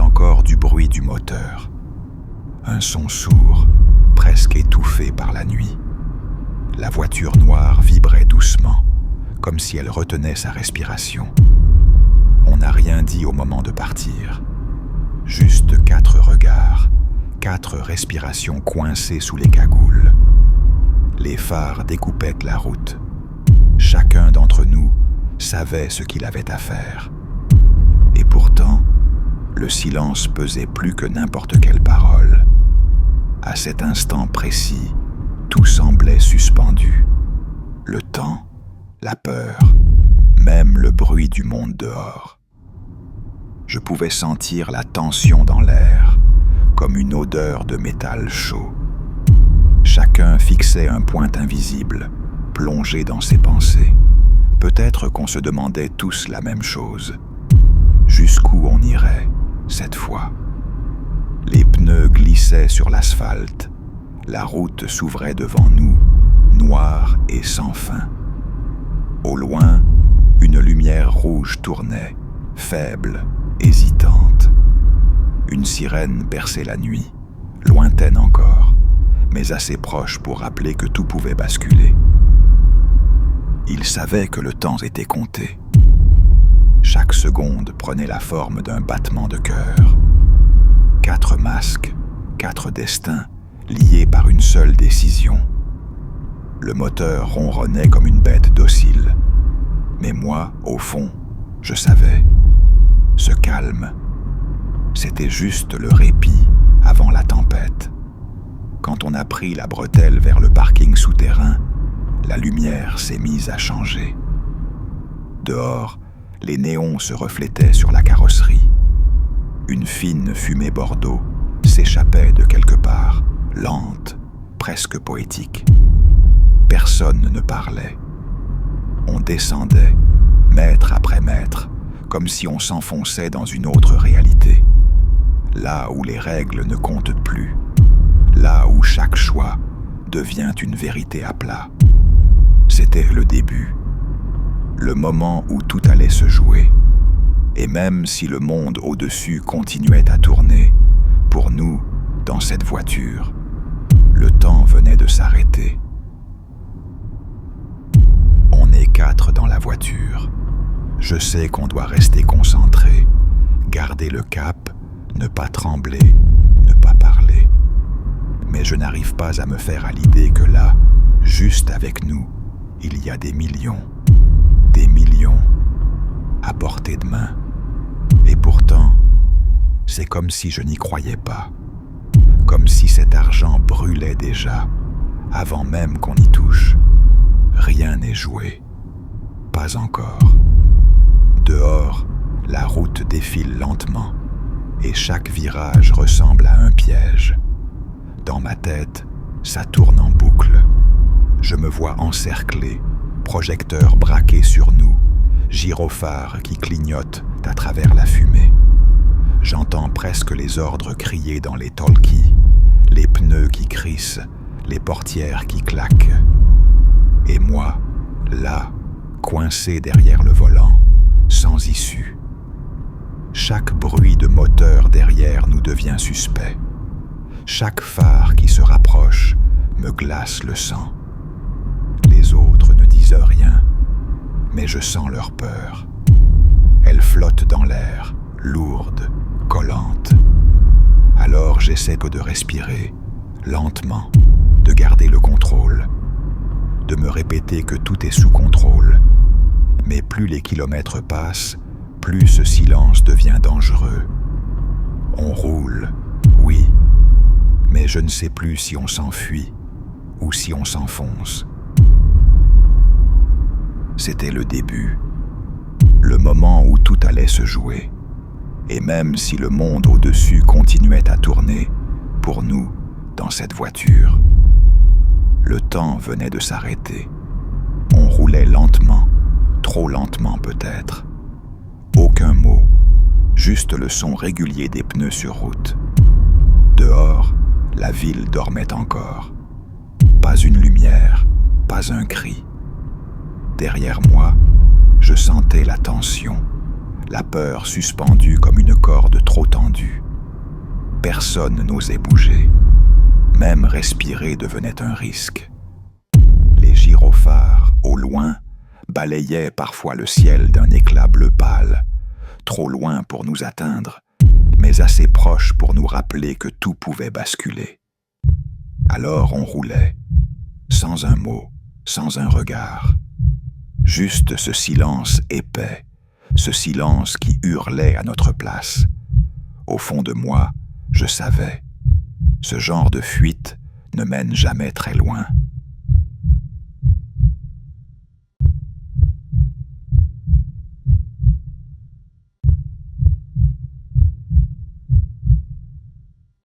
pas encore du bruit du moteur. Un son sourd, presque étouffé par la nuit. La voiture noire vibrait doucement, comme si elle retenait sa respiration. On n'a rien dit au moment de partir. Juste 4 regards, 4 respirations coincées sous les cagoules. Les phares découpaient la route. Chacun d'entre nous savait ce qu'il avait à faire. Et pourtant, le silence pesait plus que n'importe quelle parole. À cet instant précis, tout semblait suspendu. Le temps, la peur, même le bruit du monde dehors. Je pouvais sentir la tension dans l'air, comme une odeur de métal chaud. Chacun fixait un point invisible, plongé dans ses pensées. Peut-être qu'on se demandait tous la même chose. Jusqu'où on irait, cette fois? Les pneus glissaient sur l'asphalte. La route s'ouvrait devant nous, noire et sans fin. Au loin, une lumière rouge tournait, faible, hésitante. Une sirène perçait la nuit, lointaine encore, mais assez proche pour rappeler que tout pouvait basculer. Il savait que le temps était compté. Chaque seconde prenait la forme d'un battement de cœur. 4 masques, 4 destins, liés par une seule décision. Le moteur ronronnait comme une bête docile. Mais moi, au fond, je savais. Ce calme, c'était juste le répit avant la tempête. Quand on a pris la bretelle vers le parking souterrain, la lumière s'est mise à changer. Dehors, les néons se reflétaient sur la carrosserie. Une fine fumée bordeaux s'échappait de quelque part, lente, presque poétique. Personne ne parlait. On descendait, mètre après mètre, comme si on s'enfonçait dans une autre réalité. Là où les règles ne comptent plus. Là où chaque choix devient une vérité à plat. C'était le début. Le moment où tout allait se jouer. Et même si le monde au-dessus continuait à tourner, pour nous, dans cette voiture, le temps venait de s'arrêter. On est 4 dans la voiture. Je sais qu'on doit rester concentré, garder le cap, ne pas trembler, ne pas parler. Mais je n'arrive pas à me faire à l'idée que là, juste avec nous, il y a des millions, à portée de main. Et pourtant, c'est comme si je n'y croyais pas. Comme si cet argent brûlait déjà, avant même qu'on y touche. Rien n'est joué. Pas encore. Dehors, la route défile lentement, et chaque virage ressemble à un piège. Dans ma tête, ça tourne en boucle. Je me vois encerclé, projecteurs braqués sur nous, gyrophares qui clignotent à travers la fumée. J'entends presque les ordres crier dans les talkies, les pneus qui crissent, les portières qui claquent. Et moi, là, coincé derrière le volant, sans issue. Chaque bruit de moteur derrière nous devient suspect. Chaque phare qui se rapproche me glace le sang. Les autres ne disent rien, mais je sens leur peur. Elle flotte dans l'air, lourde, collante. Alors j'essaie de respirer, lentement, de garder le contrôle, de me répéter que tout est sous contrôle. Mais plus les kilomètres passent, plus ce silence devient dangereux. On roule, oui, mais je ne sais plus si on s'enfuit ou si on s'enfonce. C'était le début, le moment où tout allait se jouer. Et même si le monde au-dessus continuait à tourner, pour nous, dans cette voiture, le temps venait de s'arrêter. On roulait lentement, trop lentement peut-être. Aucun mot, juste le son régulier des pneus sur route. Dehors, la ville dormait encore. Pas une lumière, pas un cri. Derrière moi, je sentais la tension, la peur suspendue comme une corde trop tendue. Personne n'osait bouger. Même respirer devenait un risque. Les gyrophares, au loin, balayaient parfois le ciel d'un éclat bleu pâle, trop loin pour nous atteindre, mais assez proche pour nous rappeler que tout pouvait basculer. Alors on roulait, sans un mot, sans un regard. Juste ce silence épais, ce silence qui hurlait à notre place. Au fond de moi, je savais, ce genre de fuite ne mène jamais très loin.